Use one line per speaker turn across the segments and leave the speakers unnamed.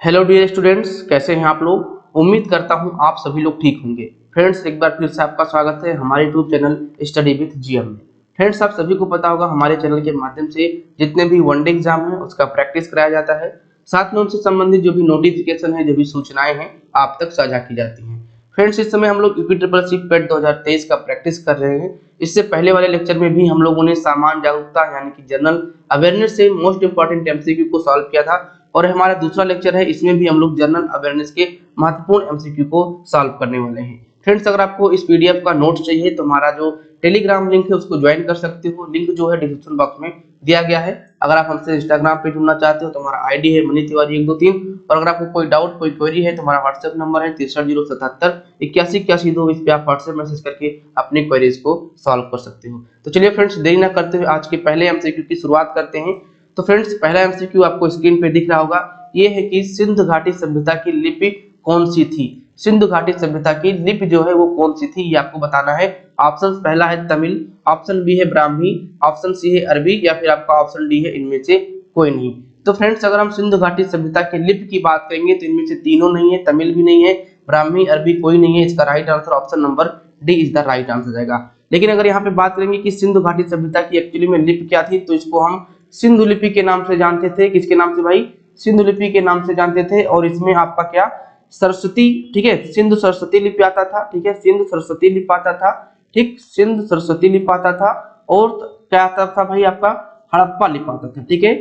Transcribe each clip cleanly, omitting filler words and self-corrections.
Hello dear students, कैसे हैं आप लोग। उम्मीद करता हूं आप सभी लोग ठीक होंगे। फ्रेंड्स, एक बार फिर से आपका स्वागत है हमारे YouTube channel study with GM में। फ्रेंड्स, आप सभी को पता होगा हमारे चैनल के माध्यम से जितने भी वनडे एग्जाम है उसका प्रैक्टिस कराया जाता है, साथ में उनसे संबंधित जो भी नोटिफिकेशन है, जो भी सूचनाएं हैं, आप तक साझा की जाती हैं। फ्रेंड्स, इस समय हम लोग यूपी ट्रिपल सी पेट 2023 का प्रैक्टिस कर रहे हैं। इससे पहले वाले लेक्चर में भी हम लोगों ने सामान्य जागरूकता यानी कि जनरल अवेयरनेस से मोस्ट इंपॉर्टेंट एमसीक्यू को सॉल्व किया था, और हमारा दूसरा लेक्चर है, इसमें भी हम लोग जनरल अवेयरनेस के महत्वपूर्ण एमसीक्यू को सॉल्व करने वाले हैं। फ्रेंड्स, अगर आपको इस पीडीएफ का नोट चाहिए तो हमारा जो टेलीग्राम लिंक है उसको ज्वाइन कर सकते हो। लिंक जो है डिस्क्रिप्शन बॉक्स में दिया गया है। अगर आप हमसे इंस्टाग्राम पे जुड़ना चाहते हो तो हमारा आईडी है मनी तिवारी 123, और अगर आपको कोई डाउट कोई क्वेरी है तो हमारा व्हाट्सएप नंबर है 63077812। इस पे आप व्हाट्सएप मैसेज करके अपनी क्वेरीज को सॉल्व कर सकते हो। तो चलिए फ्रेंड्स, देरी ना करते हुए आज के पहले एमसीक्यू की शुरुआत करते हैं। तो फ्रेंड्स, पहला एमसीक्यू आपको स्क्रीन पे दिख रहा होगा। ये है कि सिंधु घाटी सभ्यता की लिपि कौन सी थी। सिंधु घाटी सभ्यता की लिपि जो है वो कौन सी थी, ये आपको बताना है। ऑप्शन पहला है तमिल, ऑप्शन बी है ब्राह्मी, ऑप्शन सी है अरबी, या फिर आपका ऑप्शन डी है इनमें से कोई नहीं। तो फ्रेंड्स, अगर हम सिंधु घाटी सभ्यता की लिपि की बात करेंगे तो इनमें से तीनों नहीं है, तमिल भी नहीं है, ब्राह्मी अरबी कोई नहीं है। इसका right answer option number D is the right answer जाएगा। लेकिन अगर यहाँ पे बात करेंगे कि सिंधु घाटी सभ्यता की एक्चुअली में लिपि क्या थी, तो इसको हम सिंधु लिपि के नाम से जानते थे। किसके नाम से भाई? सिंधु लिपि के नाम से जानते थे। और इसमें आपका क्या, सरस्वती, ठीक है, सिंधु सरस्वती लिपि आता था। ठीक है, सिंधु सरस्वती लिपि आता था। ठीक, सिंधु सरस्वती लिपि आता था। और क्या आता था भाई? आपका हड़प्पा लिपि आता था। ठीक है,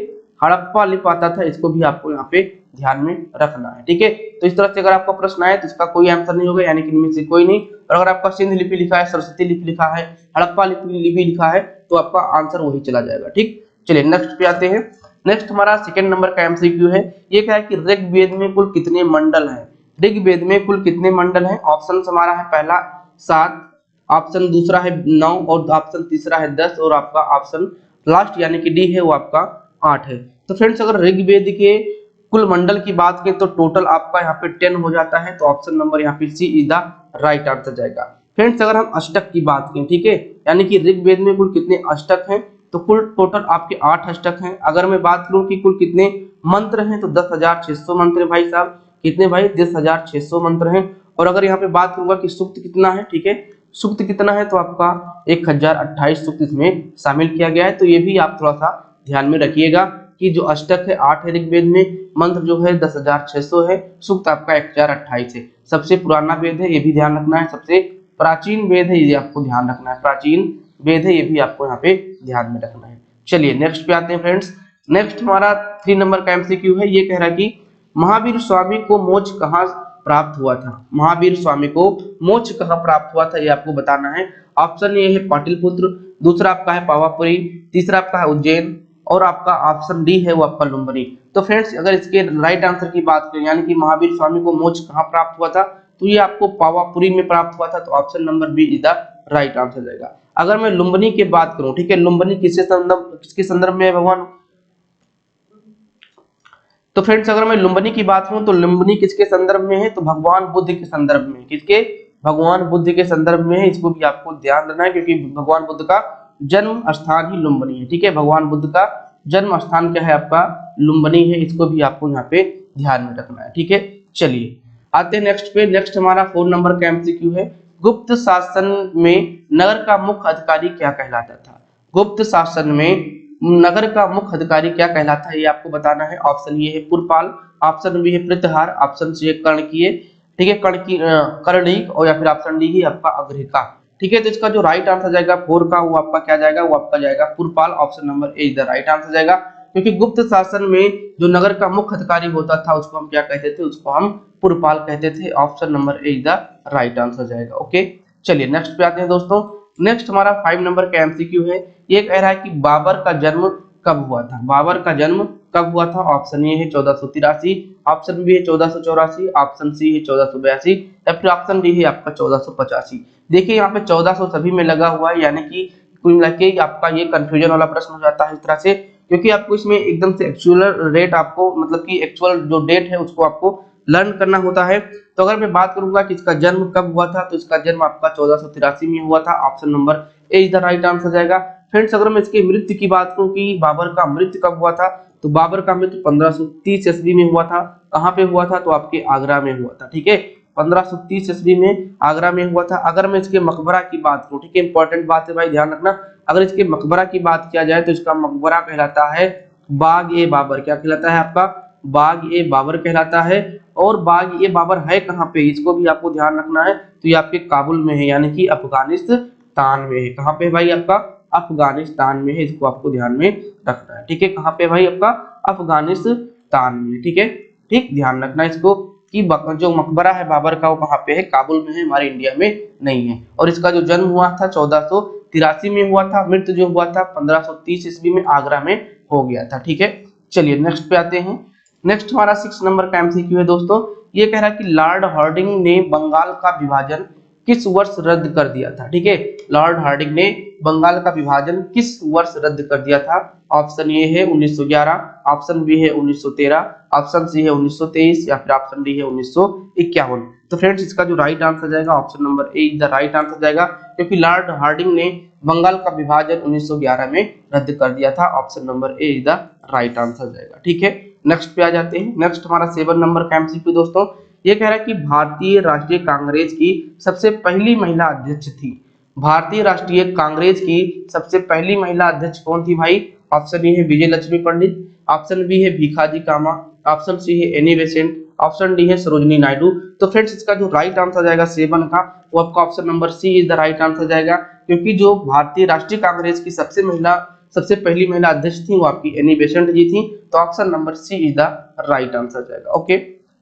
हड़प्पा लिपि आता था। इसको भी आपको यहाँ पे ध्यान में रखना है। ठीक है, तो इस तरह से अगर आपका प्रश्न आए तो इसका कोई आंसर नहीं होगा, यानी कि इनमें से कोई नहीं। और अगर आपका सिंधु लिपि लिखा है, सरस्वती लिपि लिखा है, हड़प्पा लिपि लिखा है, तो आपका आंसर वही चला जाएगा। ठीक, चलिए नेक्स्ट पे आते हैं। नेक्स्ट हमारा सेकंड नंबर का एमसीक्यू है। ये क्या है कि ऋग्वेद में कुल कितने मंडल हैं। ऋग्वेद में कुल कितने मंडल हैं? ऑप्शन हमारा है पहला 7, ऑप्शन दूसरा है 9, और ऑप्शन तीसरा है 10, और आपका ऑप्शन लास्ट यानी कि डी है वो आपका 8 है। तो फ्रेंड्स, अगर ऋग्वेद के कुल मंडल की बात करें तो टोटल आपका यहाँ पे 10 हो जाता है। तो ऑप्शन नंबर यहाँ पे सी इज द राइट आंसर जाएगा। फ्रेंड्स, अगर हम अष्टक की बात करें, ठीक है, यानी कि ऋग्वेद में कुल कितने अष्टक हैं, तो कुल टोटल आपके 8 अष्टक हैं। अगर मैं बात करूं कि कुल कितने मंत्र हैं, तो 10,600 मंत्र है भाई साहब। कितने भाई? 10,600 मंत्र हैं। और अगर यहाँ पे बात करूंगा कि सूक्त कितना है, ठीक है, सूक्त कितना है, तो आपका 1028 सूक्त इसमें शामिल किया गया है। तो ये भी आप थोड़ा सा ध्यान में रखिएगा कि जो अष्टक है 8 है ऋग्वेद में, मंत्र जो है 10,600 है, सूक्त आपका 1028 है। सबसे पुराना वेद है, ये भी ध्यान रखना है। सबसे प्राचीन वेद है, ये आपको ध्यान रखना है। प्राचीन वेद है, ये भी आपको यहाँ पे ध्यान में रखना है। चलिए नेक्स्ट पे आते हैं फ्रेंड्स। नेक्स्ट हमारा 3 नंबर का एमसीक्यू है। ये कह रहा है कि महावीर स्वामी को मोक्ष कहाँ प्राप्त हुआ था। महावीर स्वामी को मोक्ष कहाँ प्राप्त हुआ था, ये आपको बताना है। ऑप्शन ए है पाटलिपुत्र, दूसरा आपका है पावापुरी, तीसरा आपका है उज्जैन, और आपका ऑप्शन डी है वो आपका लुम्बिनी। तो फ्रेंड्स, अगर इसके राइट आंसर की बात करें, यानी कि महावीर स्वामी को मोक्ष कहाँ प्राप्त हुआ था, तो ये आपको पावापुरी में प्राप्त हुआ था। तो option number B is the right answer जाएगा। अगर मैं लुम्बिनी की बात करूं, ठीक है, लुम्बिनी किसके संदर्भ में है भगवान? तो फ्रेंड्स, अगर मैं लुम्बिनी की बात करूं तो लुम्बिनी किसके संदर्भ में है, तो भगवान बुद्ध के संदर्भ में। किसके? भगवान बुद्ध के संदर्भ में है। इसको भी आपको ध्यान रखना है, क्योंकि भगवान बुद्ध का जन्म स्थान ही लुम्बिनी है। ठीक है, भगवान बुद्ध का जन्म स्थान क्या है? आपका लुम्बिनी है। इसको भी आपको यहाँ पे ध्यान में रखना है। ठीक है, चलिए आते हैं नेक्स्ट पे। नेक्स्ट हमारा 4 नंबर का एमसीक्यू है। गुप्त शासन में नगर का मुख्य अधिकारी क्या कहलाता था। गुप्त शासन में नगर का मुख्य अधिकारी क्या कहलाता है, ये आपको बताना है। ऑप्शन ए है पुरपाल, ऑप्शन बी है प्रतिहार, ऑप्शन सी है कर्णकीय, ठीक है, कर्णिक, और या फिर ऑप्शन डी है आपका अग्रहिका। ठीक है, तो इसका जो राइट आंसर जाएगा 4 का, वो आपका क्या जाएगा? वो आपका जाएगा purple. Option number A is the right answer जाएगा। क्योंकि गुप्त शासन में जो नगर का मुख्य अधिकारी होता था उसको हम क्या कहते थे? उसको हम पुरपाल कहते थे। Option number A is the right answer जाएगा। ओके, चलिए नेक्स्ट पे आते हैं दोस्तों। नेक्स्ट हमारा 5 नंबर का एमसीक्यू है। ये कह रहा है कि बाबर का जन्म कब हुआ था। बाबर का जन्म कब हुआ था? ऑप्शन ए है 1483, ऑप्शन बी है 1484, ऑप्शन सी है 1482, या फिर ऑप्शन डी है आपका 1485। देखिए यहाँ पे 1400 सभी में लगा हुआ है, यानी कि कुल मिला के आपका ये कंफ्यूजन वाला प्रश्न हो जाता है इस तरह से, क्योंकि आपको इसमें एकदम से एक्चुअल रेट आपको, मतलब कि एक्चुअल जो डेट है उसको आपको लर्न करना होता है। तो अगर मैं बात करूंगा कि इसका जन्म कब हुआ था, तो इसका जन्म आपका 1483 में हुआ था। Option number A is the right answer जाएगा। फ्रेंड्स, अगर मैं इसकी मृत्यु की बात करूं कि बाबर का मृत्यु कब हुआ था, तो बाबर का मृत्यु 1530 ईस्वी में हुआ था। कहाँ पे हुआ था? तो आपके आगरा में हुआ था। ठीक है, 1530 ईस्वी में आगरा में हुआ था। अगर मैं इसके मकबरा की बात करूं, ठीक है, इंपॉर्टेंट बात है भाई, ध्यान रखना। अगर इसके मकबरा की बात किया जाए तो इसका मकबरा कहलाता है बाग ए बाबर। क्या कहलाता है आपका? बाग ए बाबर कहलाता है। और बाग ए बाबर है कहाँ पे, इसको भी आपको ध्यान रखना है। तो ये आपके काबुल में है, यानी कि अफगानिस्तान में है। कहाँ पे भाई? आपका अफगानिस्तान में है, इसको आपको ध्यान में रखना है। ठीक है, कहाँ पे भाई? आपका अफगानिस्तान में। ठीक है, ठीक, ध्यान रखना इसको कि जो मकबरा है बाबर का वो कहाँ पे है? काबुल में है, हमारे इंडिया में नहीं है। और इसका जो जन्म हुआ था 1483 में हुआ था, मृत्यु जो हुआ था 1530 ईस्वी में आगरा में हो गया था। ठीक है, चलिए नेक्स्ट पे आते हैं। नेक्स्ट हमारा 6 नंबर का एमसीक्यू है दोस्तों। ये कह रहा है कि लॉर्ड हार्डिंग ने बंगाल का विभाजन किस वर्ष रद्द कर दिया था? ठीक है, लॉर्ड हार्डिंग ने बंगाल का विभाजन किस वर्ष रद्द कर दिया था? ऑप्शन ए है 1911, ऑप्शन बी है 1913, ऑप्शन सी है 1923 या फिर ऑप्शन डी है 1951। तो फ्रेंड्स इसका जो राइट आंसर जाएगा option number A is the right answer जाएगा, क्योंकि लॉर्ड हार्डिंग ने बंगाल का विभाजन 1911 में रद्द कर दिया था। Option number A is the right answer जाएगा। ठीक है, नेक्स्ट पे आ जाते हैं। नेक्स्ट हमारा 7 नंबर का एमसीक्यू दोस्तों। ये कह रहा है कि भारतीय राष्ट्रीय कांग्रेस की सबसे पहली महिला अध्यक्ष थी। भारतीय राष्ट्रीय कांग्रेस की सबसे पहली महिला अध्यक्ष कौन थी भाई? ऑप्शन ए है विजय लक्ष्मी पंडित, ऑप्शन बी है भीखाजी कामा, ऑप्शन सी है एनी बेसेंट, ऑप्शन डी है सरोजनी नायडू। तो फ्रेंड्स इसका जो राइट आंसर जाएगा 7 का, वो आपका option number C is the right answer जाएगा, क्योंकि जो भारतीय राष्ट्रीय कांग्रेस की सबसे पहली महिला अध्यक्ष थी वो आपकी एनी बेसेंट जी थी। तो option number C is the right answer जाएगा। ओके,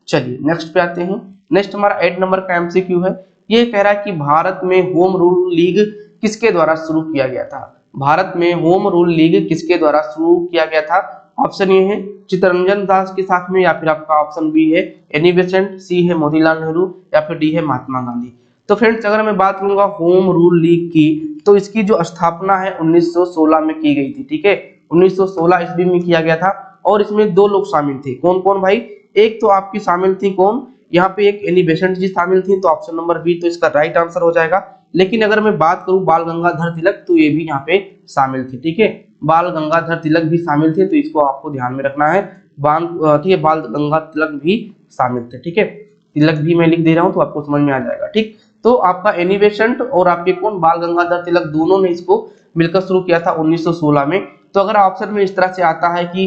चलिए नेक्स्ट पे आते हैं। नेक्स्ट हमारा 8 नंबर का एमसीक्यू है। ये कह रहा है कि भारत में होम रूल लीग किसके द्वारा शुरू किया गया था? भारत में होम रूल लीग किसके द्वारा शुरू किया गया था? ऑप्शन ए है चित्तरंजन दास के साथ में, या फिर आपका ऑप्शन बी है एनी बेसेंट, सी है मोतीलाल नेहरू, या फिर डी है महात्मा गांधी। तो फ्रेंड्स अगर मैं बात करूंगा होम रूल लीग की, तो इसकी जो स्थापना है 1916 में की गई थी। ठीक है, 1916 ईस्वी में किया गया था। और इसमें 2 लोग शामिल थे। कौन कौन भाई? एक तो आपकी शामिल थी कौन, यहाँ पे एक एनी बेसेंट जी शामिल थी, तो ऑप्शन नंबर बी तो इसका राइट आंसर हो जाएगा। लेकिन अगर मैं बात करूं बाल गंगाधर तिलक, तो ये भी यहाँ पे शामिल थे। ठीक है, बाल गंगाधर तिलक भी शामिल थे, तो इसको आपको ध्यान में रखना है। ठीक है, बाल गंगाधर तिलक भी शामिल थे। ठीक है, तिलक भी मैं लिख दे रहा हूँ तो आपको समझ में आ जाएगा। ठीक, तो आपका एनी बेसेंट और आपके कौन बाल गंगाधर तिलक दोनों ने इसको मिलकर शुरू किया था 1916 में। तो अगर ऑप्शन में इस तरह से आता है कि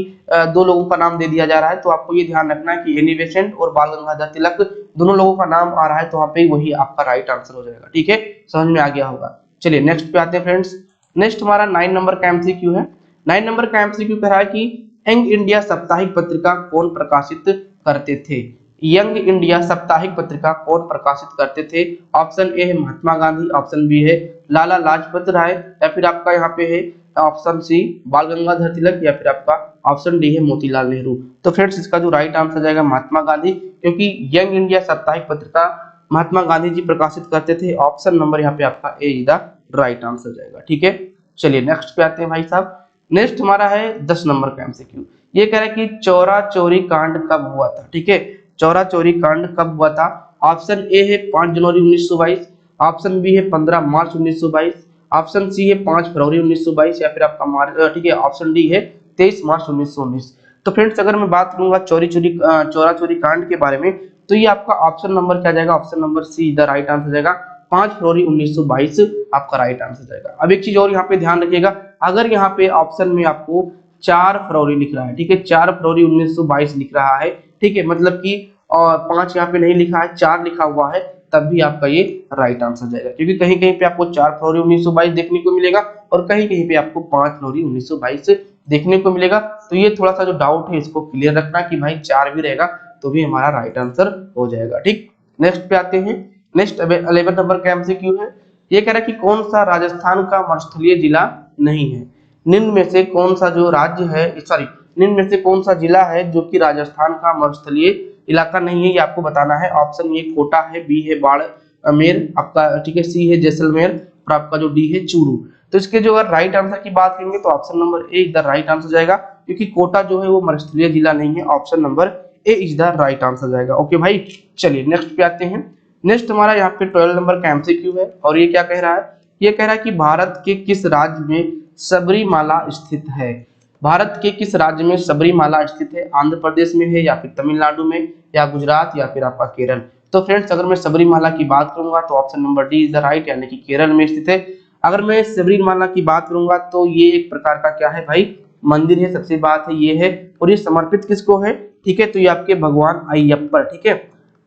2 लोगों का नाम दे दिया जा रहा है, तो आपको ये ध्यान रखना है कि एनी बेसेंट और बाल गंगाधर तिलक दोनों लोगों का नाम आ रहा है, तो वहाँ पे वही आपका राइट आंसर हो जाएगा। ठीक है, समझ में आ गया होगा। चलिए नेक्स्ट पे आते हैं फ्रेंड्स। नेक्स्ट हमारा 9 नंबर का एमसीक्यू है। 9 नंबर का एमसीक्यू कह रहा है कि यंग इंडिया साप्ताहिक पत्रिका कौन प्रकाशित करते थे? यंग इंडिया साप्ताहिक पत्रिका कौन प्रकाशित करते थे? ऑप्शन ए है महात्मा गांधी, ऑप्शन बी है लाला लाजपत राय, या फिर आपका यहाँ पे है ऑप्शन सी बाल गंगाधर तिलक, या फिर आपका ऑप्शन डी है मोतीलाल नेहरू। तो फ्रेंड्स इसका जो राइट आंसर जाएगा महात्मा गांधी, क्योंकि यंग इंडिया साप्ताहिक पत्रिका महात्मा गांधी जी प्रकाशित करते थे। ऑप्शन नंबर यहाँ पे आपका ए इज द राइट आंसर जाएगा। ठीक है, चलिए नेक्स्ट पे आते हैं भाई साहब। नेक्स्ट हमारा है 10 नंबर का एमसीक्यू। ये कह रहा है कि चौरा चोरी कांड कब हुआ था? ठीक है, चौरा चोरी कांड कब हुआ था? ऑप्शन ए है 5 जनवरी 1922, ऑप्शन बी है 15 मार्च 1922, ऑप्शन सी है 5 फरवरी 1922, या फिर आपका मार्च, ठीक है, ऑप्शन डी है 23 मार्च 1919। तो फ्रेंड्स अगर मैं बात करूंगा चौरा चोरी कांड के बारे में, तो ये आपका ऑप्शन नंबर क्या जाएगा? Option number see the right answer जाएगा, 5 फरवरी 1922 आपका राइट आंसर जाएगा। अब एक चीज और यहाँ पे ध्यान रखिएगा, अगर यहाँ पे ऑप्शन में आपको 4 फरवरी लिख रहा है, ठीक है, 4 फरवरी 1922 लिख रहा है, ठीक है, मतलब कि 5 यहाँ पे नहीं लिखा है, 4 लिखा हुआ है, तब भी आपका ये राइट आंसर जाएगा, क्योंकि कहीं कहीं पे आपको 4 फरवरी 1922 देखने को मिलेगा और कहीं कहीं पे आपको 5 फरवरी 1922 देखने को मिलेगा। तो ये थोड़ा सा जो डाउट है इसको क्लियर रखना कि भाई 4 भी रहेगा तो भी हमारा राइट आंसर हो जाएगा। ठीक, नेक्स्ट पे आते हैं। नेक्स्ट 11 नंबर का एमसीक्यू है। ये कह रहा है कि कौन सा राजस्थान का मरुस्थलीय जिला नहीं है? निम्न में से कौन सा जो राज्य है, सॉरी, निम्न में से कौन सा जिला है जो कि राजस्थान का मरुस्थलीय इलाका नहीं है, ये आपको बताना है। ऑप्शन ए कोटा है, बी है बाड़मेर आपका, ठीक है, सी है जैसलमेर, और आपका जो डी है चूरू। तो इसके जो अगर राइट आंसर की बात करेंगे तो ऑप्शन नंबर ए इधर राइट आंसर जाएगा, क्योंकि कोटा जो है वो मरुस्थलीय जिला नहीं है। Option number A is the right answer जाएगा। ओके भाई, चलिए नेक्स्ट पे आते हैं। नेक्स्ट हमारा यहाँ पे 12 नंबर का एमसीक्यू है, और ये क्या कह रहा है? ये कह रहा है कि भारत के किस राज्य में सबरीमाला स्थित है? भारत के किस राज्य में सबरीमाला स्थित है? आंध्र प्रदेश में है, या फिर तमिलनाडु में, या गुजरात, या फिर आपका केरल? तो फ्रेंड्स अगर मैं सबरीमाला की बात करूंगा तो option number D is the right, यानी कि केरल में स्थित है। अगर मैं सबरीमाला की बात करूंगा तो ये एक प्रकार का क्या है भाई, मंदिर है, सबसे बात है ये है, और ये समर्पित किसको है? ठीक है, तो ये आपके भगवान अय्यप्पन, ठीक है,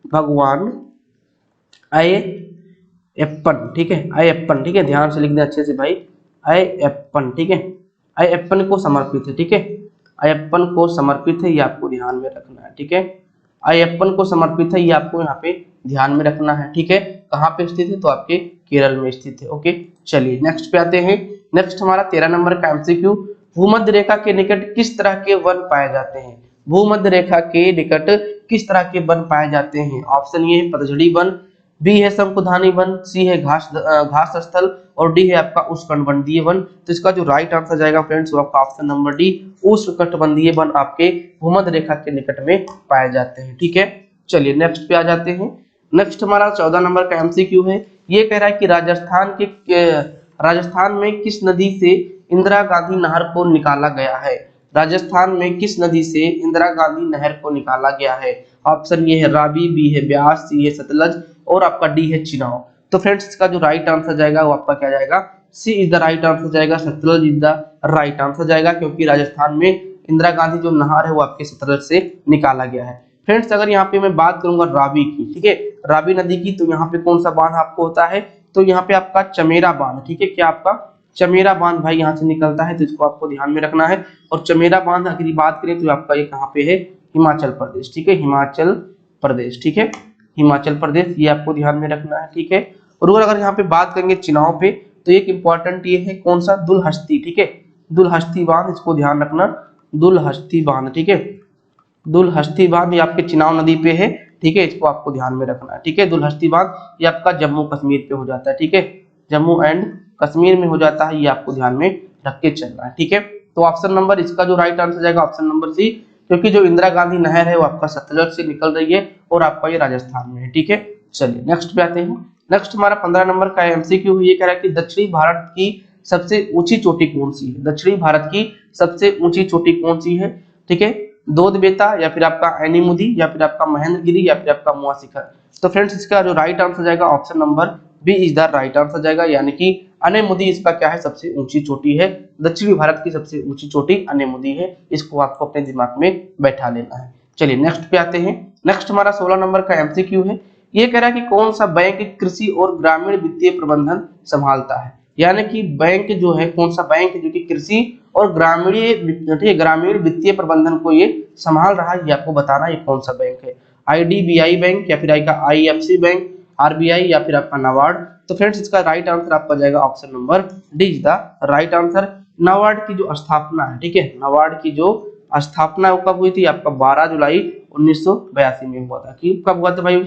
भगवान अय्यप्पन, ठीक है, अय्यप्पन, ठीक है, ध्यान से लिख दें अच्छे से भाई, अय्यप्पन, ठीक है, अय्यप्पन को समर्पित है, ठीक है, अय्यप्पन को समर्पित है, ये आपको ध्यान में रखना है, ठीक है, अय्यप्पन को समर्पित है, ये आपको यहाँ पे ध्यान में रखना है, ठीक है। कहाँ पे स्थित है? तो आपके केरल में स्थित है। ओके, चलिए नेक्स्ट पे आते हैं। नेक्स्ट हमारा 13 नंबर का एमसीक्यू, भूमध्य रेखा के निकट किस तरह के वन पाए जाते हैं? भूमध्य रेखा के निकट किस तरह के वन पाए जाते हैं? ऑप्शन ए है पतझड़ी वन, बी है शंकुधानी वन, सी है घास स्थल, और डी है आपका उष्णकटिबंधीय वन। तो इसका जो राइट आंसर जाएगा फ्रेंड्स वो आपका ऑप्शन नंबर डी, उष्णकटिबंधीय वन आपके भूमध्य रेखा के निकट में पाए जाते हैं, ठीक है। चलिए नेक्स्ट पे आ जाते हैं। नेक्स्ट हमारा 14 नंबर का एमसीक्यू है, ये कह रहा है कि राजस्थान में किस नदी से इंदिरा गांधी नहर को निकाला गया है? राजस्थान में किस नदी से इंदिरा गांधी नहर को निकाला गया है? ऑप्शन ये है रावी, बी है ब्यास, सी है सतलज, और आपका डी है चिनाब। तो फ्रेंड्स इसका जो राइट आंसर जाएगा वो आपका क्या जाएगा? सी इज द राइट आंसर जाएगा, Sutlej is the right answer जाएगा, क्योंकि राजस्थान में इंदिरा गांधी जो नहर है वो आपके सतलज से निकाला गया है। फ्रेंड्स अगर यहाँ पे मैं बात करूंगा रावी की, ठीक है, रावी नदी की, तो यहाँ पे कौन सा बांध आपको होता है? तो यहाँ पे आपका चमेरा बांध, ठीक है, क्या आपका चमेरा बांध भाई यहाँ से निकलता है, तो इसको आपको ध्यान में रखना है। और चमेरा बांध अगर बात करें तो आपका ये कहाँ पे है? हिमाचल प्रदेश, ठीक है, हिमाचल प्रदेश, ठीक है, हिमाचल प्रदेश, ये आपको ध्यान में रखना है, ठीक है। और अगर यहाँ पे बात करेंगे चिनाव पे, तो एक इंपॉर्टेंट ये है कौन सा? दुलहस्ती, ठीक है, दुलहस्ती बांध, इसको ध्यान रखना, दुलहस्ती बांध, ठीक है, दुलहस्ती बांध ये आपके चिनाव नदी पे है, ठीक है, इसको आपको ध्यान में रखना है, ठीक है। दुलहस्ती बांध ये आपका जम्मू कश्मीर पे हो जाता है, ठीक है, जम्मू एंड कश्मीर में हो जाता है, ये आपको ध्यान में रख के चलना है, ठीक है। तो ऑप्शन नंबर इसका जो राइट आंसर जाएगा ऑप्शन नंबर सी, क्योंकि जो इंदिरा गांधी नहर है वो आपका सतलज से निकल रही है और आपका ये राजस्थान में है, ठीक है। चलिए नेक्स्ट पे आते हैं। नेक्स्ट हमारा 15 नंबर का एमसीक्यू है, ये कह रहा है कि दक्षिणी भारत की सबसे ऊंची चोटी कौन सी है? दक्षिणी भारत की सबसे ऊंची चोटी कौन सी है? ठीक है, दोद बेता, या फिर आपका एनीमुदी, या फिर आपका महेंद्रगिरी, या फिर आपका मुआ शिखर। तो फ्रेंड्स इसका जो राइट आंसर जाएगा option number B is the right answer जाएगा, यानी कि अनेमुदी इसका क्या है? सबसे ऊंची चोटी है, दक्षिणी भारत की सबसे ऊंची चोटी अनेमुदी है, इसको आपको अपने दिमाग में बैठा लेना है। चलिए नेक्स्ट पे आते हैं। नेक्स्ट हमारा 16 नंबर का एमसीक्यू है, ये कह रहा है कि कौन सा बैंक कृषि और ग्रामीण वित्तीय प्रबंधन संभालता है? यानी कि बैंक जो है, कौन सा बैंक जो कि कृषि और ग्रामीण वित्तीय प्रबंधन को ये संभाल रहा है, ये आपको बताना ये कौन सा बैंक है? आईडीबीआई बैंक, या फिर आईएफसी बैंक, आरबीआई, या फिर आपका नाबार्ड। तो फ्रेंड्स इसका राइट आंसर आपका जाएगा option number D is the right answer. NABARD की जो स्थापना है, ठीक है, नाबार्ड की जो स्थापना वो कब हुई थी? आपका 12 जुलाई 1982 में हुआ था। कि कब हुआ था भाई?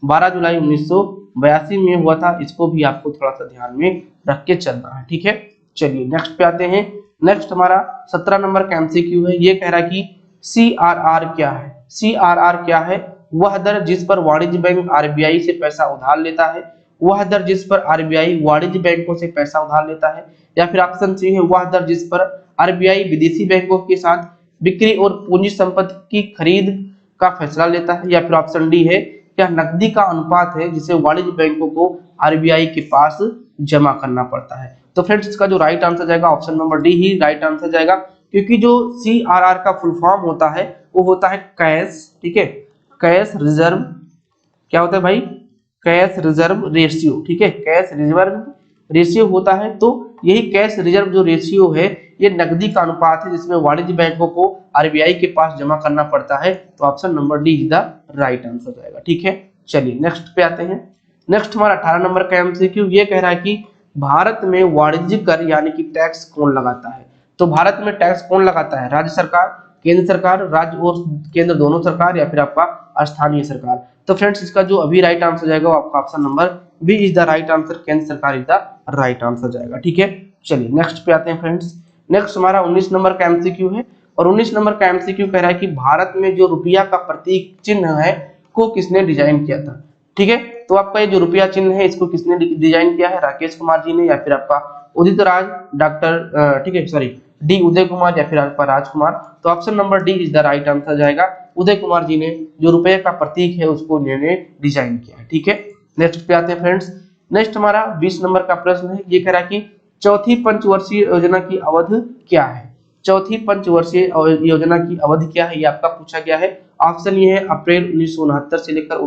12 जुलाई 1982 में हुआ था। इसको भी आपको थोड़ा सा ध्यान में रख के चलना है, ठीक है। चलिए नेक्स्ट पे आते हैं। नेक्स्ट हमारा 17 नंबर का एमसीक्यू है, ये कह रहा है कि सीआरआर क्या है? सीआरआर क्या है? वह दर जिस पर वाणिज्य बैंक आरबीआई से पैसा उधार लेता है, वह दर जिस पर आरबीआई वाणिज्य बैंकों से पैसा उधार लेता है, या फिर ऑप्शन सी है वह दर जिस पर आरबीआई विदेशी बैंकों के साथ बिक्री और पूंजी संपत्ति की खरीद का फैसला लेता है, या फिर ऑप्शन डी है क्या नकदी का अनुपात है जिसे वाणिज्य बैंकों को आरबीआई के पास जमा करना पड़ता है। तो फ्रेंड्स इसका जो राइट आंसर जाएगा ऑप्शन नंबर डी ही राइट आंसर जाएगा, क्योंकि जो सीआरआर का फुल फॉर्म होता है वो होता है कैश, ठीक है, कैश रिजर्व, क्या होता है भाई? कैश रिजर्व रेशियो, ठीक है, कैश रिजर्व रेशियो होता है। तो यही कैश रिजर्व जो रेशियो है ये नकदी का अनुपात है जिसमें वाणिज्य बैंकों को आरबीआई के पास जमा करना पड़ता है। तो option number D is the right answer जाएगा, ठीक है। चलिए नेक्स्ट पे आते हैं। नेक्स्ट हमारा 18 नंबर का एमसीक्यू, ये कह रहा है कि भारत में वाणिज्य कर यानी कि टैक्स कौन लगाता है? तो भारत में टैक्स कौन लगाता है? राज्य सरकार, केंद्र सरकार, राज्य और केंद्र दोनों सरकार, या फिर आपका स्थानीय सरकार। तो फ्रेंड्स इसका जो अभी राइट आंसर जाएगा वो आपका option number B is the right answer, केंद्र सरकार इज द राइट आंसर जाएगा, ठीक है। चलिए नेक्स्ट पे आते हैं फ्रेंड्स। नेक्स्ट हमारा 19 नंबर का एमसीक्यू है, और 19 नंबर का एमसीक्यू कह रहा है कि भारत में जो रुपया का प्रतीक चिन्ह है को किसने डिजाइन किया था? ठीक है, तो आपका ये जो रुपया चिन्ह है इसको किसने डिजाइन किया है? राकेश कुमार जी ने, या फिर आपका उदित राज, डॉक्टर ठीक है सॉरी डी उदय कुमार या फिर आपका राजकुमार। तो option number D is the right answer जाएगा। उदय कुमार जी ने जो रुपए का प्रतीक है उसको इन्होंने डिजाइन किया है। ठीक है, नेक्स्ट पे आते हैं फ्रेंड्स। नेक्स्ट हमारा 20 नंबर का प्रश्न है। ये कह रहा है कि चौथी पंचवर्षीय योजना की अवधि क्या है। चौथी पंचवर्षीय योजना की अवधि क्या है, ये आपका पूछा गया है। ऑप्शन ये है अप्रैल 1969 से लेकर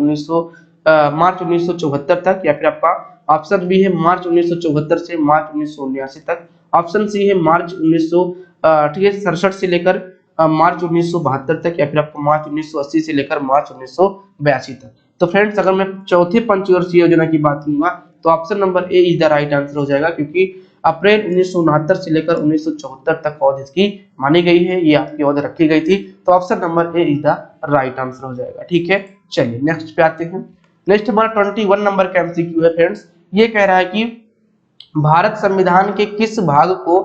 मार्च 1974 तक, या फिर आपका ऑप्शन बी है मार्च 1974 से मार्च 1979 तक। ऑप्शन सी है मार्च 1967 से लेकर मार्च 1972 तक, या फिर आपको मार्च 1980 से लेकर मार्च 1982 तक। तो फ्रेंड्स अगर मैं चौथे पंचवर्षीय योजना की बात करूंगा तो option number A is the right answer हो जाएगा, क्योंकि अप्रैल 1969 से लेकर 1974 तक अवधि इसकी मानी गई है, ये आपकी अवधि रखी गई थी। तो option number A is the right answer हो जाएगा। ठीक है, चलिए नेक्स्ट पे आते हैं। नेक्स्ट हमारा 21 नंबर का एमसीक्यू है फ्रेंड्स। ये कह रहा है कि भारत संविधान के किस भाग को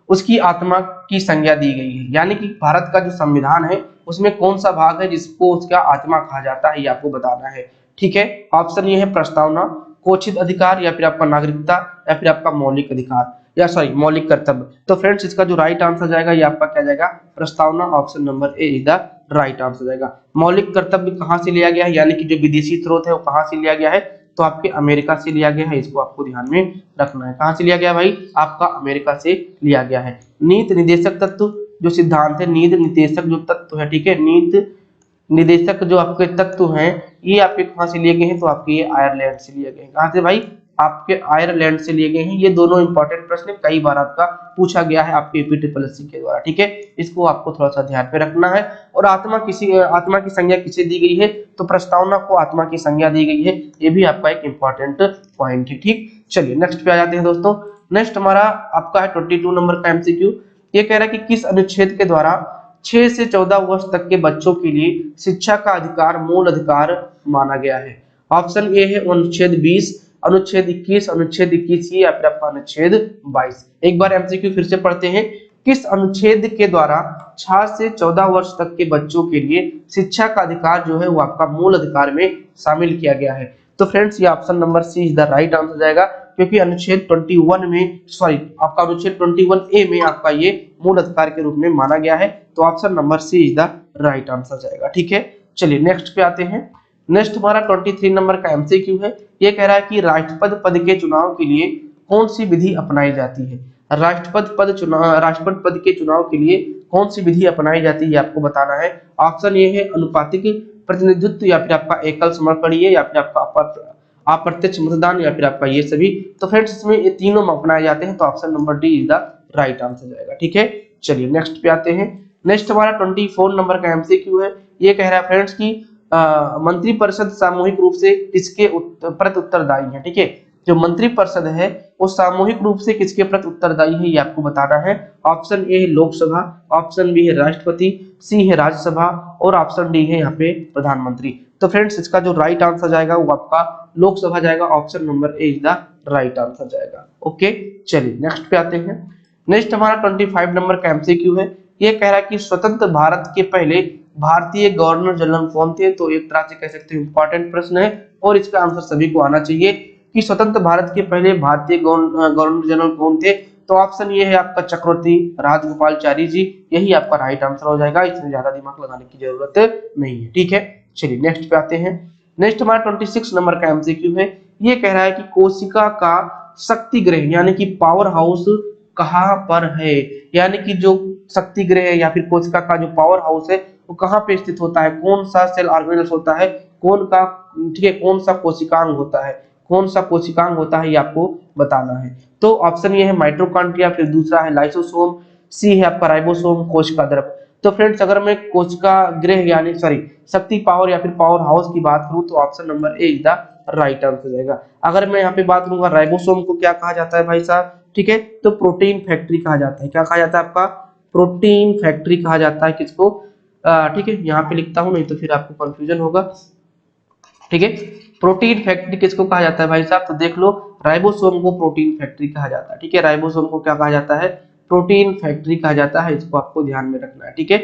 उसकी आत्मा की संज्ञा दी गई है, यानी कि भारत का जो संविधान है उसमें कौन सा भाग है जिसको उसका आत्मा कहा जाता है, ये आपको बताना है। ठीक है, ऑप्शन ये है प्रस्तावना, कोशित अधिकार, या फिर आपका नागरिकता, या फिर आपका मौलिक अधिकार, या सॉरी मौलिक कर्तव्य। तो फ्रेंड्स इसका जो राइट आंसर जाएगा ये आपका क्या जाएगा, प्रस्तावना। Option number A is the right answer जाएगा। मौलिक कर्तव्य कहाँ से लिया गया है, यानी कि जो विदेशी स्रोत है वो कहाँ से लिया गया है, तो आपके अमेरिका से लिया गया है। इसको आपको ध्यान में रखना है। कहाँ से लिया गया भाई, आपका अमेरिका से लिया गया है। नीति निर्देशक तत्व जो सिद्धांत है, नीति निर्देशक जो तत्व है, ठीक है, नीति निदेशक जो आपके तत्व हैं ये आपके कहाँ से लिए गए हैं, तो आपके ये आयरलैंड से लिए गए हैं। कहाँ से भाई, आपके आयरलैंड से लिए गए हैं। ये दोनों इंपॉर्टेंट प्रश्न कई बार आपका पूछा गया है आपके यूपीट्रिपलएससी के द्वारा। ठीक है, इसको आपको थोड़ा सा ध्यान पे रखना है। और आत्मा की संज्ञा किसे दी गई है, तो प्रस्तावना को आत्मा की संज्ञा दी गई है। ये भी आपका एक इंपॉर्टेंट पॉइंट है। ठीक, चलिए नेक्स्ट पे आ जाते हैं दोस्तों। नेक्स्ट हमारा आपका है 22 नंबर का एमसीक्यू। ये कह रहा है कि किस अनुच्छेद के द्वारा 6 से 14 वर्ष तक के बच्चों के लिए शिक्षा का अधिकार मूल अधिकार माना गया है। ऑप्शन ए है अनुच्छेद 20, अनुच्छेद 21, अनुच्छेद 21 या फिर आपका अनुच्छेद 22। एक बार एमसीक्यू फिर से पढ़ते हैं। किस अनुच्छेद के द्वारा 6 से 14 वर्ष तक के बच्चों के लिए शिक्षा का अधिकार जो है वो आपका मूल अधिकार में शामिल किया गया है। तो फ्रेंड्स ये option number C is the right answer जाएगा, क्योंकि अनुच्छेद 21 में आपका अनुच्छेद 21 ए में आपका ये मूल अधिकार के रूप में माना गया है। तो option number C is the right answer जाएगा। ठीक है, चलिए नेक्स्ट पे आते हैं। नेक्स्ट हमारा 23 नंबर का एमसीक्यू है। ये कह रहा है कि राष्ट्रपति पद के चुनाव के लिए कौन सी विधि अपनाई जाती है। राष्ट्रपति पद के चुनाव के लिए कौन सी विधि अपनाई जाती है आपको बताना है। ऑप्शन ये है अनुपातिक प्रतिनिधित्व, या फिर आपका एकल समरकणीय, या फिर आपका अप्रत्यक्ष मतदान, या फिर आपका ये सभी। तो फ्रेंड्स इसमें ये तीनों अपनाए जाते हैं। तो option number D is the right answer जाएगा। ठीक है, चलिए नेक्स्ट पे आते हैं। नेक्स्ट हमारा 24 नंबर का एमसीक्यू है। ये कह रहा है फ्रेंड्स की मंत्रिपरिषद सामूहिक रूप से किसके प्रति उत्तरदायी है। ठीक है, जो मंत्रिपरिषद है वो सामूहिक रूप से किसके प्रति उत्तरदायी है ये आपको बताना है। ऑप्शन ए है लोकसभा, ऑप्शन बी है राष्ट्रपति, सी है राज्यसभा, और ऑप्शन डी है यहाँ पे प्रधानमंत्री। तो फ्रेंड्स इसका जो राइट आंसर जाएगा वो आपका लोकसभा जाएगा। Option number A is the right answer जाएगा। ओके, चलिए नेक्स्ट पे आते हैं। नेक्स्ट हमारा 25 नंबर का एमसीक्यू है। ये कह रहा है कि स्वतंत्र भारत के पहले भारतीय गवर्नर जनरल कौन थे। तो एक तरह से कह सकते हैं इंपॉर्टेंट प्रश्न है और इसका आंसर सभी को आना चाहिए कि स्वतंत्र भारत के पहले भारतीय गवर्नर जनरल कौन थे। तो ऑप्शन ये है आपका चक्रवर्ती राजगोपालाचारी जी, यही आपका राइट आंसर हो जाएगा। इसमें ज्यादा दिमाग लगाने की जरूरत नहीं है। ठीक है, चलिए नेक्स्ट पे आते हैं। नेक्स्ट हमारा 26 नंबर का एमसीक्यू है। ये कह रहा है कि कोशिका का शक्ति गृह यानी कि पावर हाउस कहाँ पर है, यानी कि जो शक्ति गृह है या फिर कोशिका का जो पावर हाउस है वो कहाँ पे स्थित होता है, कौन सा सेल ऑर्गेनल्स होता है, ठीक है, कौन सा कोशिकांग होता है, कौन सा कोशिकांग होता है ये आपको बताना है। तो ऑप्शन ये है माइटोकॉन्ड्रिया, फिर दूसरा है लाइसोसोम, सी है आपका राइबोसोम, कोशिका द्रव। तो फ्रेंड्स अगर मैं कोशिका गृह यानी शक्ति पावर या फिर पावर हाउस की बात करूं तो option number A is the right answer जाएगा। अगर मैं यहाँ पे बात करूंगा राइबोसोम को क्या कहा जाता है भाई साहब, ठीक है, तो प्रोटीन फैक्ट्री कहा जाता है। क्या कहा जाता है आपका, प्रोटीन फैक्ट्री कहा जाता है किसको, ठीक है, यहाँ पे लिखता हूं नहीं तो फिर आपको कंफ्यूजन होगा। ठीक है, प्रोटीन फैक्ट्री किसको कहा जाता है भाई साहब, तो देख लो राइबोसोम को प्रोटीन फैक्ट्री कहा जाता है। ठीक है, राइबोसोम को क्या कहा जाता है, प्रोटीन फैक्ट्री कहा जाता है। इसको आपको ध्यान में रखना है। ठीक है,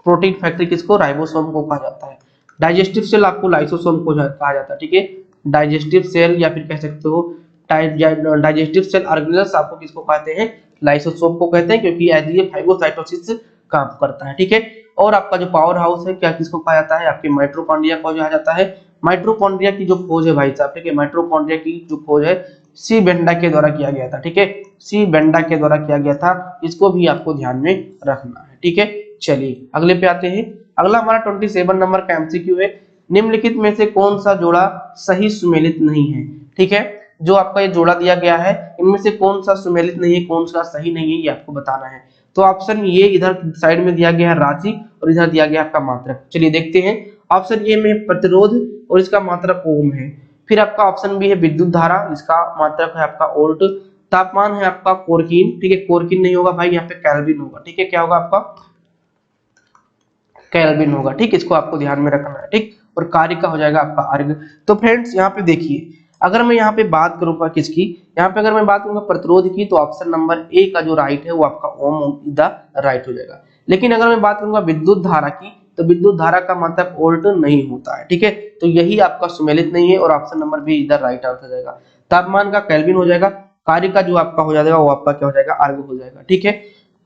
प्रोटीन फैक्ट्री किसको, राइबोसोम को कहा जाता है। डाइजेस्टिव सेल आपको लाइसोसोम को कहा जाता है। ठीक है, डाइजेस्टिव सेल या फिर कह सकते हो डाइजेस्टिव सेल ऑर्गेनल्स आपको किसको कहते हैं, लाइसोसोम को कहते हैं, क्योंकि एज ये फाइगोसाइटोसिस काम करता है, ठीक है। और आपका जो पावर हाउस है क्या किसको कहा जाता है, आपके माइटोकॉन्ड्रिया को कहा जाता है। माइटोकॉन्ड्रिया की जो खोज है भाई साहब, ठीक है, माइटोकॉन्ड्रिया की जो खोज है सी बेंडा के द्वारा किया गया था, ठीक है, सी बेंडा के द्वारा किया गया था। इसको भी आपको ध्यान में रखना है, ठीक है। चलिए अगले पे आते हैं। अगला हमारा 27 नंबर का एमसीक्यू है, निम्नलिखित में से कौन सा जोड़ा सही सुमेलित नहीं है, ठीक है। जो आपका ये जोड़ा दिया गया है इनमें से कौन सा सुमेलित नहीं है, कौन सा सही नहीं है, ये आपको बताना है। तो ऑप्शन ये इधर साइड में दिया गया है राशि और इधर दिया गया आपका मात्रक। चलिए देखते हैं। ऑप्शन ए में प्रतिरोध और इसका मात्रक ओम है। फिर आपका ऑप्शन बी है विद्युत धारा, इसका मात्रक है आपका वोल्ट। तापमान है आपका कोरकीन, ठीक है, कोरकीन नहीं होगा भाई, यहाँ पे केल्विन होगा, ठीक है। क्या होगा आपका, केल्विन होगा, ठीक, इसको आपको ध्यान में रखना है, ठीक। और कार्य का हो जाएगा आपका अर्ग। तो फ्रेंड्स यहाँ पे देखिए, अगर मैं यहाँ पे बात करूंगा किसकी, यहाँ पे अगर मैं बात करूंगा प्रतिरोध की, तो ऑप्शन नंबर ए का जो राइट है वो आपका ओम द राइट हो जाएगा। लेकिन अगर मैं बात करूंगा विद्युत धारा की, तो विद्युत धारा का मतलब वोल्ट नहीं होता है, ठीक है। तो यही आपका सुमेलित नहीं है और ऑप्शन नंबर बी इधर राइट आंसर जाएगा। तापमान का केल्विन हो जाएगा, कार्य का जो आपका हो जाएगा वो आपका क्या हो जाएगा, अर्ग हो जाएगा, ठीक है।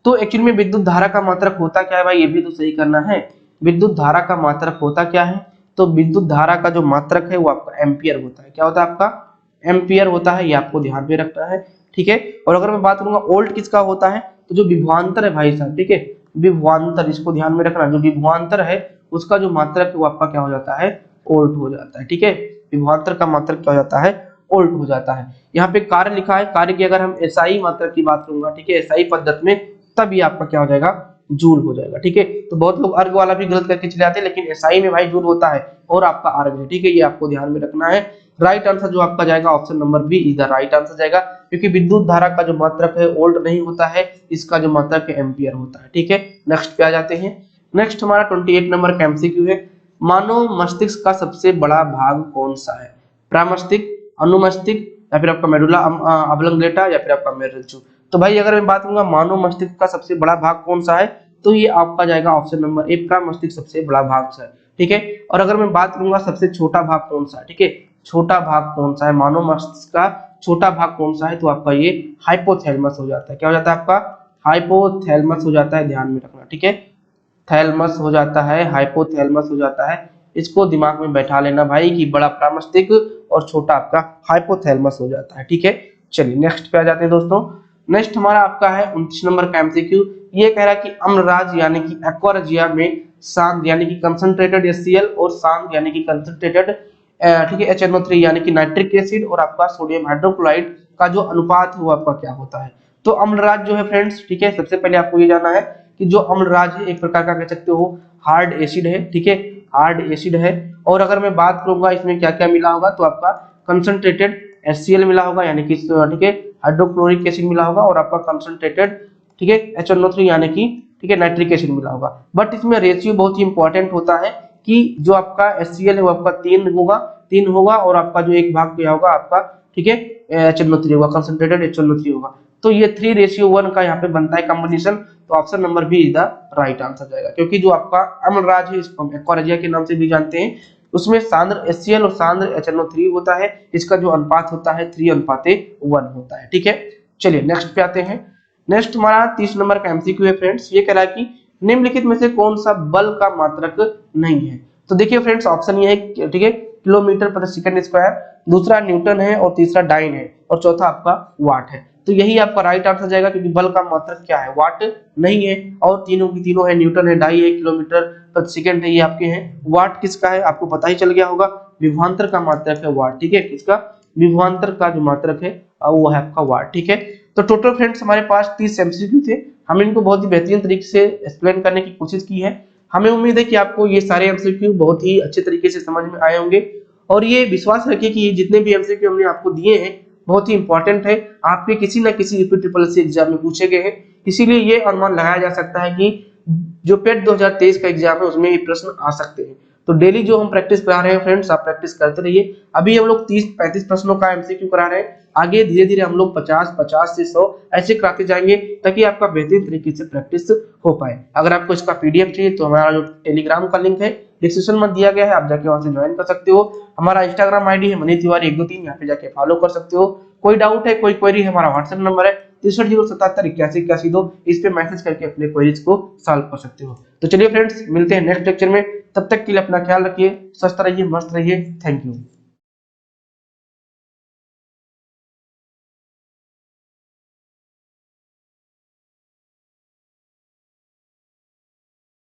तो एक्चुअली में विद्युत धारा का मात्रक होता क्या है भाई, ये भी तो सही करना है। विद्युत धारा का मात्रक होता क्या है, तो विद्युत धारा का जो मात्रक है वो आपका एम्पियर होता है। क्या होता है आपका, एम्पियर होता है, ये आपको ध्यान में रखना है, ठीक है। और अगर मैं बात करूंगा वोल्ट किसका होता है, तो जो विभवांतर है भाई साहब, ठीक है, विभवांतर, इसको ध्यान में रखना, जो विभवांतर है उसका जो मात्रक है वो आपका क्या हो जाता है, वोल्ट हो जाता है, ठीक है। विभवांतर का मात्रक क्या हो जाता है, वोल्ट हो जाता है। यहाँ पे कार्य लिखा है, कार्य की अगर हम एसआई मात्रक की बात करूंगा, ठीक है, एसआई पद्धति में, तब ये आपका क्या हो जाएगा, जूल हो जाएगा, ठीक है। तो बहुत लोग अर्ग वाला भी गलत करके चले जाते हैं, लेकिन एसआई में भाई जूल होता है और आपका अर्ग है, ठीक है, ये आपको ध्यान में रखना है। राइट आंसर जो आपका जाएगा ऑप्शन नंबर बी इधर राइट आंसर जाएगा, क्योंकि विद्युत धारा का जो मात्रक है वोल्ट नहीं होता है, इसका जो मात्रक है एम्पियर होता है, ठीक है। नेक्स्ट पे आ जाते हैं। नेक्स्ट हमारा 28 नंबर का एमसीक्यू है, मानव मस्तिष्क का सबसे बड़ा भाग कौन सा है, प्रामस्तिष्क, अनुमस्तिष्क, या फिर आपका मेडुला ऑब्लंगेटा, या फिर आपका मेरुरज्जु। तो भाई अगर मैं बात करूंगा मानव मस्तिष्क का सबसे बड़ा भाग कौन सा है, तो ये आपका जाएगा ऑप्शन नंबर ए, प्रामस्तिष्क सबसे बड़ा भाग है, ठीक है। और अगर मैं बात करूंगा सबसे छोटा भाग कौन सा है, ठीक है, छोटा भाग कौन सा है, मानव मस्तिष्क का छोटा भाग कौन सा है, तो आपका ये हाइपोथैलेमस हो जाता है। क्या हो जाता है आपका, हाइपोथैलेमस हो जाता है, ध्यान में रखना, ठीक है। थैलेमस हो जाता है, हाइपोथैलेमस हो जाता है, इसको दिमाग में बैठा लेना भाई कि बड़ा प्रामस्तिष्क और छोटा आपका हाइपोथैलेमस हो जाता है, ठीक है। चलिए नेक्स्ट पे आ जाते हैं दोस्तों। नेक्स्ट हमारा आपका है 29 नंबर का एमसीक्यू, ये कह रहा है कि अम्लराज यानी कि एक्वारिजिया में शांत यानी कि कंसंट्रेटेड HCl और शांत यानी कि कंसंट्रेटेड, ठीक है, HNO3 यानी कि नाइट्रिक एसिड और आपका सोडियम हाइड्रोक्लोराइड का जो अनुपात है वो आपका क्या होता है। तो अम्लराज जो है फ्रेंड्स, ठीक है, सबसे पहले आपको ये जानना है कि जो अम्लराज है एक प्रकार का कह सकते हो हार्ड एसिड है, ठीक है, हार्ड एसिड है। और अगर मैं बात करूंगा इसमें क्या क्या मिला होगा, तो आपका कंसंट्रेटेड HCl मिला होगा यानी कि, ठीक है, हाइड्रोक्लोरिक एसिड मिला होगा और आपका कंसंट्रेटेड, ठीक है, HNO3 यानी कि, ठीक है, नाइट्रिक एसिड मिला होगा। बट इसमें रेशियो बहुत ही इंपॉर्टेंट होता है कि जो आपका HCl है वो आपका 3 होगा और आपका जो एक भाग क्या होगा आपका, ठीक है, HNO3 होगा, कंसंट्रेटेड HNO3 होगा। तो ये 3:1 का यहाँ पे बनता है कॉम्बिनेशन। तो option number B is the right answer जाएगा, क्योंकि जो आपका अम्लराज है इसको हम एक्वारिजिया के नाम से भी जानते हैं, उसमें सांद्र HCl और सांद्र HNO3 होता है, इसका जो अनुपात होता है 3:1 होता है, ठीक है। चलिए नेक्स्ट पे आते हैं। नेक्स्ट हमारा 30 नंबर का एमसीक्यू है फ्रेंड्स, ये कह रहा है कि निम्नलिखित में से कौन सा बल का मात्रक नहीं है। तो देखिए फ्रेंड्स ऑप्शन ये है, ठीक है, किलोमीटर प्रति सेकंड स्क्वायर, दूसरा न्यूटन है और तीसरा डाइन है और चौथा आपका वाट है। तो यही आपका राइट आंसर जाएगा, क्योंकि बल का मात्रक क्या है, वाट नहीं है, और तीनों की तीनों है, न्यूटन है, डाई है, किलोमीटर प्रति सेकंड है, ये आपके हैं। वाट किसका है आपको पता ही चल गया होगा, विभवांतर का मात्रक है वाट, ठीक है, किसका, विभवांतर का जो मात्रक है वो है आपका वाट, ठीक है। तो टोटल फ्रेंड्स हमारे पास 30 एमसीक्यू थे, हम इनको बहुत ही बेहतरीन तरीके से एक्सप्लेन करने की कोशिश की है। हमें उम्मीद है कि आपको ये सारे एमसीक्यू बहुत ही अच्छे तरीके से समझ में आए होंगे, और ये विश्वास रखिए कि जितने भी एमसीक्यू हमने आपको दिए हैं बहुत ही इंपॉर्टेंट है, आपके किसी ना किसी यूपीट्रिपल एग्जाम में पूछे गए हैं। इसीलिए ये अनुमान लगाया जा सकता है कि जो पेट 2023 का एग्जाम है उसमें ये प्रश्न आ सकते हैं। तो डेली जो हम प्रैक्टिस करा रहे हैं फ्रेंड्स, आप प्रैक्टिस करते रहिए। अभी हम लोग 30-35 प्रश्नों का एमसीक्यू करा रहे हैं, आगे धीरे धीरे हम लोग 50 से 100 ऐसे कराते जाएंगे, ताकि आपका बेहतरीन तरीके से प्रैक्टिस हो पाए। अगर आपको इसका पीडीएफ चाहिए तो हमारा जो टेलीग्राम का लिंक है डिस्क्रिप्शन में दिया गया है, आप जाके वहां से ज्वाइन कर सकते हो। हमारा इंस्टाग्राम आईडी है मनीष तिवारी 123, यहाँ पे जाके फॉलो कर सकते हो। कोई डाउट है, कोई क्वेरी है, हमारा व्हाट्सएप नंबर है 6307718182 इस पे मैसेज करके अपने क्वेरीज को सॉल्व कर सकते हो। तो चलिए फ्रेंड्स, मिलते हैं नेक्स्ट लेक्चर में। तब तक के लिए अपना ख्याल रखिए, स्वस्थ रहिए, मस्त रहिए। Thank you.